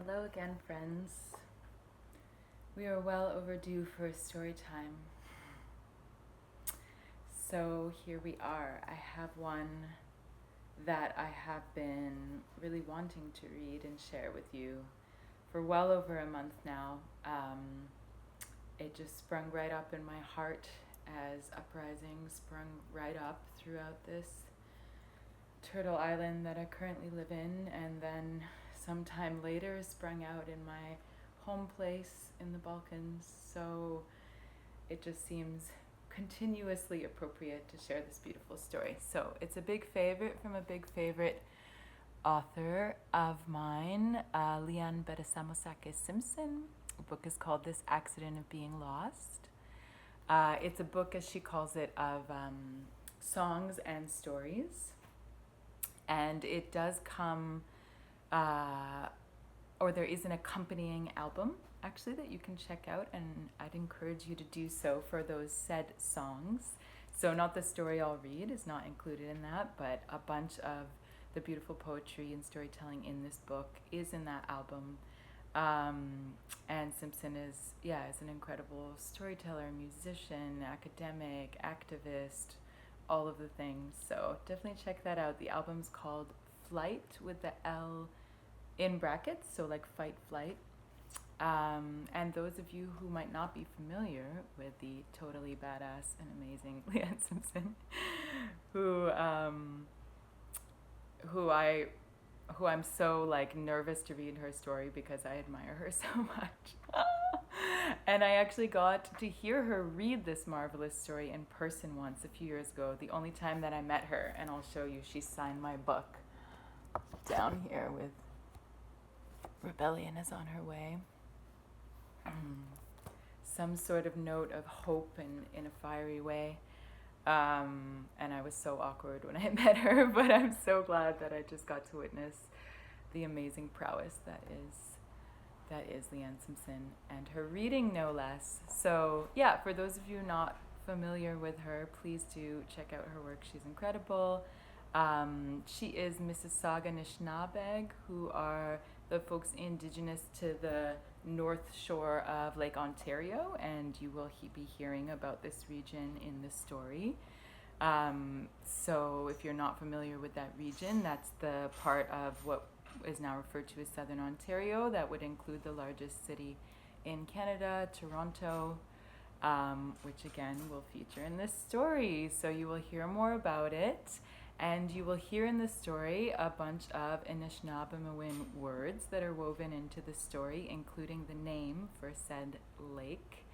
Hello again, friends. We are well overdue for a story time. So here we are. I have one that I have been really wanting to read and share with you for well over a month now. It just sprung right up in my heart as uprising sprung right up throughout this Turtle Island that I currently live in, and then sometime later sprung out in my home place in the Balkans. So it just seems continuously appropriate to share this beautiful story. So it's a big favorite from a big favorite author of mine, Leanne Betasamosake Simpson. The book is called This Accident of Being Lost. It's a book, as she calls it, of songs and stories. And it does come, or there is an accompanying album actually that you can check out, and I'd encourage you to do so for those said songs. So not the story I'll read is not included in that, but a bunch of the beautiful poetry and storytelling in this book is in that album. And Simpson is an incredible storyteller, musician, academic, activist, all of the things. So definitely check that out. The album's called Flight with the L in brackets, so like fight, flight. And those of you who might not be familiar with the totally badass and amazing Leanne Simpson, who I'm so like nervous to read her story because I admire her so much. And I actually got to hear her read this marvelous story in person once a few years ago, the only time that I met her, and I'll show you. She signed my book down here with "Rebellion is on her way." Some sort of note of hope in a fiery way. And I was so awkward when I met her, but I'm so glad that I just got to witness the amazing prowess that is Leanne Simpson and her reading, no less. So yeah, for those of you not familiar with her, please do check out her work. She's incredible. She is Mississauga Anishinaabe, who are the folks indigenous to the north shore of Lake Ontario, and you will be hearing about this region in the story. So if you're not familiar with that region, that's the part of what is now referred to as Southern Ontario. That would include the largest city in Canada, Toronto, which again will feature in this story. So you will hear more about it. And you will hear in the story a bunch of Anishinaabemowin words that are woven into the story, including the name for said lake.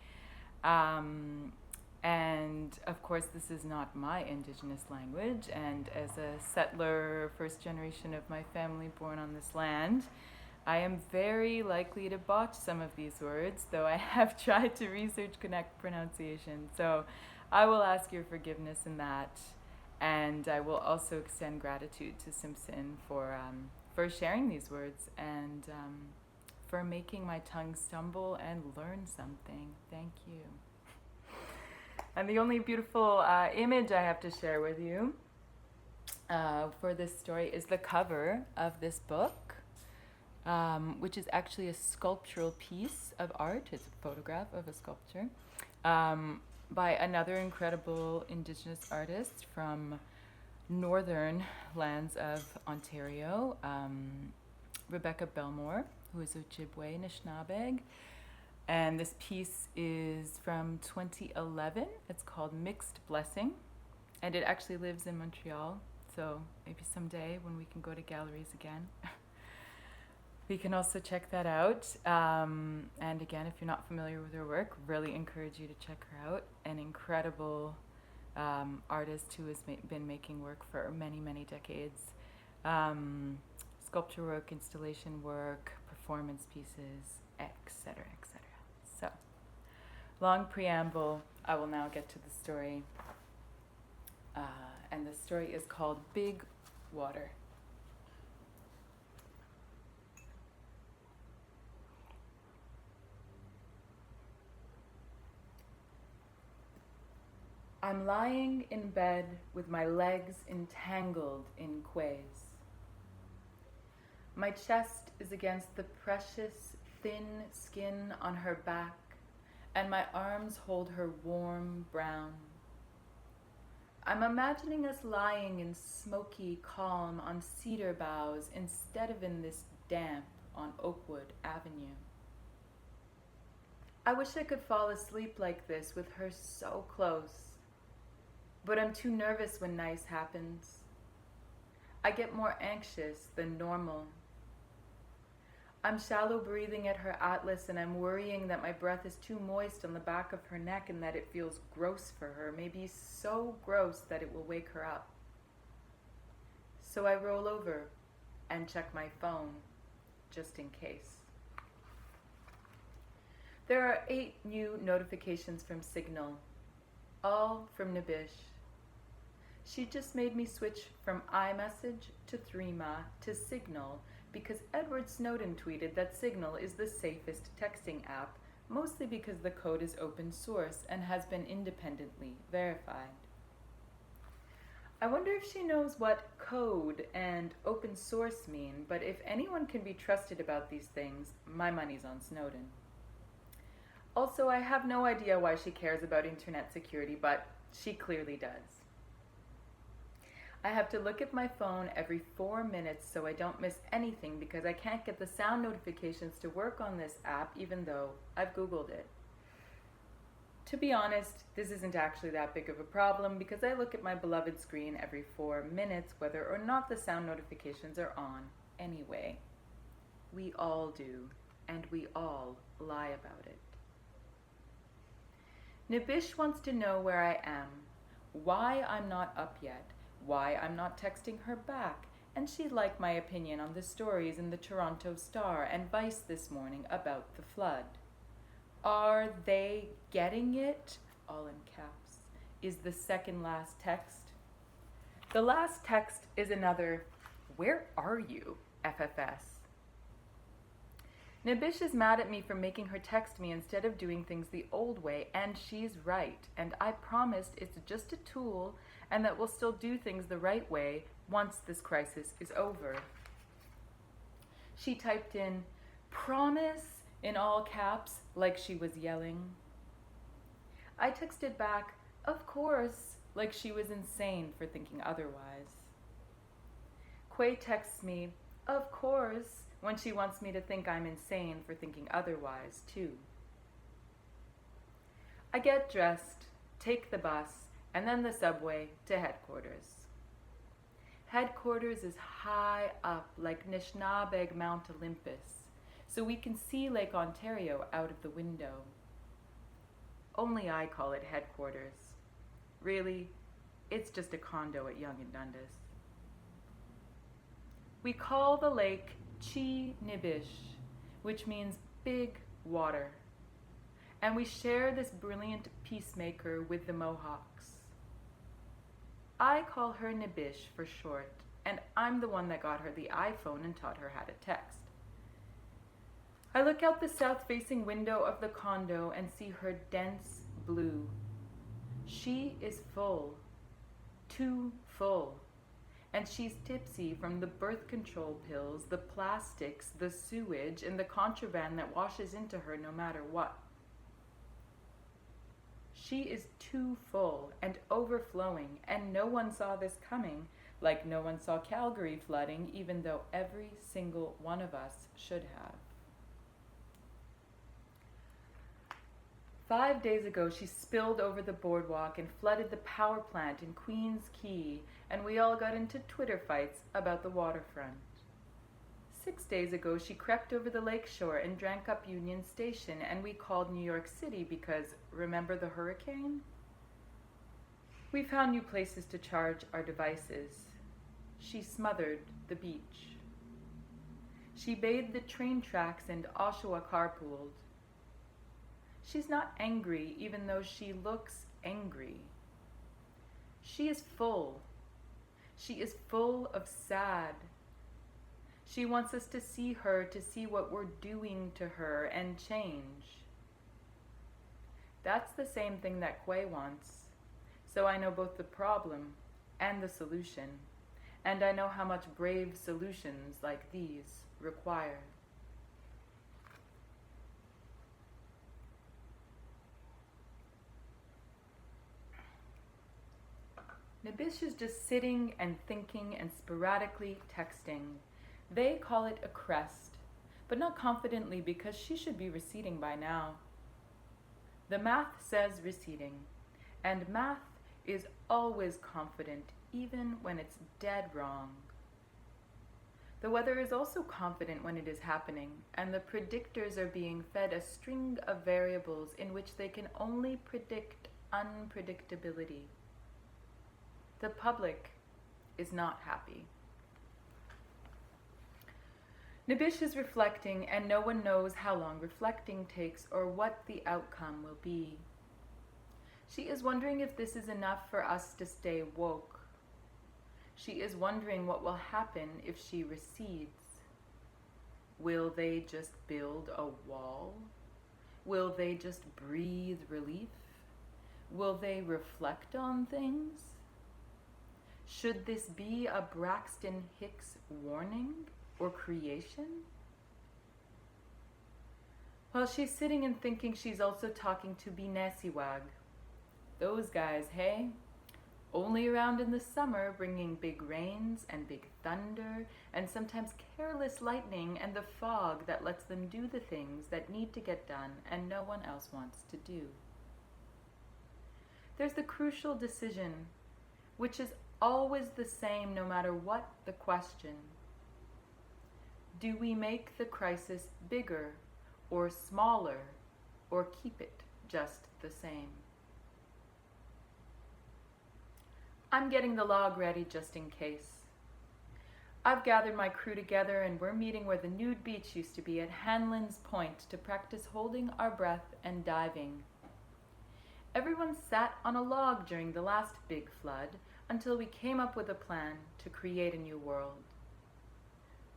And of course, this is not my indigenous language. And as a settler, first generation of my family born on this land, I am very likely to botch some of these words, though I have tried to research correct pronunciation. So I will ask your forgiveness in that. And I will also extend gratitude to Simpson for sharing these words and for making my tongue stumble and learn something. Thank you. And the only beautiful image I have to share with you for this story is the cover of this book, which is actually a sculptural piece of art. It's a photograph of a sculpture. By another incredible Indigenous artist from northern lands of Ontario, Rebecca Belmore, who is Ojibwe Anishinaabe. And this piece is from 2011. It's called Mixed Blessing, and it actually lives in Montreal. So maybe someday when we can go to galleries again, we can also check that out. And again, if you're not familiar with her work, really encourage you to check her out. An incredible artist who has been making work for many, many decades. Sculpture work, installation work, performance pieces, etc., etc. So, long preamble, I will now get to the story. And the story is called Big Water. I'm lying in bed with my legs entangled in quays. My chest is against the precious, thin skin on her back, and my arms hold her warm brown. I'm imagining us lying in smoky calm on cedar boughs instead of in this damp on Oakwood Avenue. I wish I could fall asleep like this with her so close, but I'm too nervous when nice happens. I get more anxious than normal. I'm shallow breathing at her atlas, and I'm worrying that my breath is too moist on the back of her neck and that it feels gross for her, maybe so gross that it will wake her up. So I roll over and check my phone, just in case. There are 8 new notifications from Signal, all from Nabish. She just made me switch from iMessage to Threema to Signal because Edward Snowden tweeted that Signal is the safest texting app, mostly because the code is open source and has been independently verified. I wonder if she knows what code and open source mean, but if anyone can be trusted about these things, my money's on Snowden. Also, I have no idea why she cares about internet security, but she clearly does. I have to look at my phone every 4 minutes so I don't miss anything because I can't get the sound notifications to work on this app even though I've Googled it. To be honest, this isn't actually that big of a problem because I look at my beloved screen every 4 minutes whether or not the sound notifications are on anyway. We all do, and we all lie about it. Nabish wants to know where I am, why I'm not up yet, why I'm not texting her back, and she'd like my opinion on the stories in the Toronto Star and Vice this morning about the flood. Are they getting it? All in caps. Is the second last text. The last text is another, where are you, FFS? Nabish is mad at me for making her text me instead of doing things the old way, and she's right. And I promised it's just a tool and that we'll still do things the right way once this crisis is over. She typed in, promise, in all caps, like she was yelling. I texted back, of course, like she was insane for thinking otherwise. Quay texts me, of course, when she wants me to think I'm insane for thinking otherwise, too. I get dressed, take the bus, and then the subway to headquarters. Headquarters is high up, like Nishnabeg Mount Olympus, so we can see Lake Ontario out of the window. Only I call it headquarters. Really, it's just a condo at Yonge and Dundas. We call the lake Chi Nibish, which means big water. And we share this brilliant peacemaker with the Mohawks. I call her Nibish for short, and I'm the one that got her the iPhone and taught her how to text. I look out the south-facing window of the condo and see her dense blue. She is full, too full. And she's tipsy from the birth control pills, the plastics, the sewage, and the contraband that washes into her no matter what. She is too full and overflowing, and no one saw this coming, like no one saw Calgary flooding, even though every single one of us should have. 5 days ago, she spilled over the boardwalk and flooded the power plant in Queens Quay, and we all got into Twitter fights about the waterfront. 6 days ago, she crept over the lakeshore and drank up Union Station, and we called New York City because, remember the hurricane? We found new places to charge our devices. She smothered the beach. She bathed the train tracks and Oshawa carpooled. She's not angry, even though she looks angry. She is full. She is full of sad. She wants us to see her, to see what we're doing to her, and change. That's the same thing that Quay wants. So I know both the problem and the solution. and I know how much brave solutions like these require. Nabish is just sitting and thinking and sporadically texting. They call it a crest, but not confidently because she should be receding by now. The math says receding, and math is always confident even when it's dead wrong. The weather is also confident when it is happening, and the predictors are being fed a string of variables in which they can only predict unpredictability. The public is not happy. Nabish is reflecting, and no one knows how long reflecting takes or what the outcome will be. She is wondering if this is enough for us to stay woke. She is wondering what will happen if she recedes. Will they just build a wall? Will they just breathe relief? Will they reflect on things? Should this be a Braxton Hicks warning or creation? While she's sitting and thinking, she's also talking to Binesiwag. Those guys, hey? Only around in the summer, bringing big rains and big thunder and sometimes careless lightning and the fog that lets them do the things that need to get done and no one else wants to do. There's the crucial decision, which is always the same no matter what the question. Do we make the crisis bigger or smaller or keep it just the same? I'm getting the log ready just in case. I've gathered my crew together and we're meeting where the nude beach used to be at Hanlon's Point to practice holding our breath and diving. Everyone sat on a log during the last big flood until we came up with a plan to create a new world.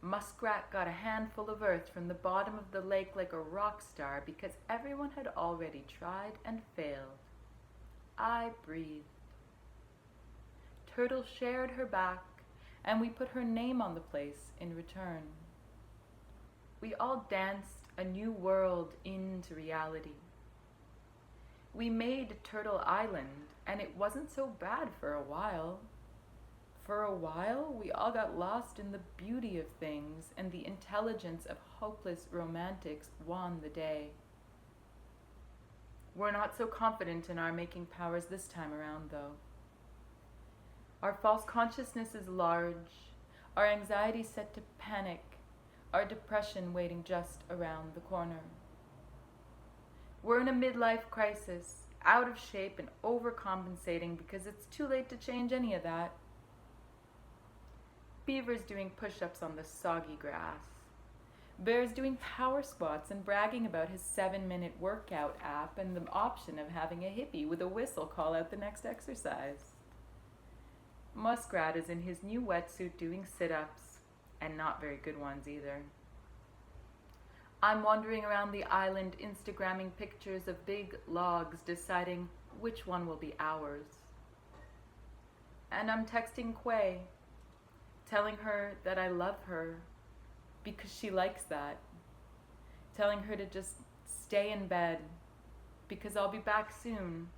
Muskrat got a handful of earth from the bottom of the lake like a rock star because everyone had already tried and failed. I breathed. Turtle shared her back, and we put her name on the place in return. We all danced a new world into reality. We made Turtle Island, and it wasn't so bad for a while. For a while, we all got lost in the beauty of things, and the intelligence of hopeless romantics won the day. We're not so confident in our making powers this time around, though. Our false consciousness is large, our anxiety set to panic, our depression waiting just around the corner. We're in a midlife crisis, out of shape and overcompensating because it's too late to change any of that. Beaver's doing push-ups on the soggy grass. Bear's doing power squats and bragging about his 7-minute workout app and the option of having a hippie with a whistle call out the next exercise. Muskrat is in his new wetsuit doing sit-ups, and not very good ones either. I'm wandering around the island Instagramming pictures of big logs, deciding which one will be ours. And I'm texting Quay, telling her that I love her because she likes that. Telling her to just stay in bed because I'll be back soon,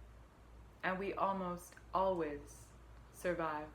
and we almost always survive.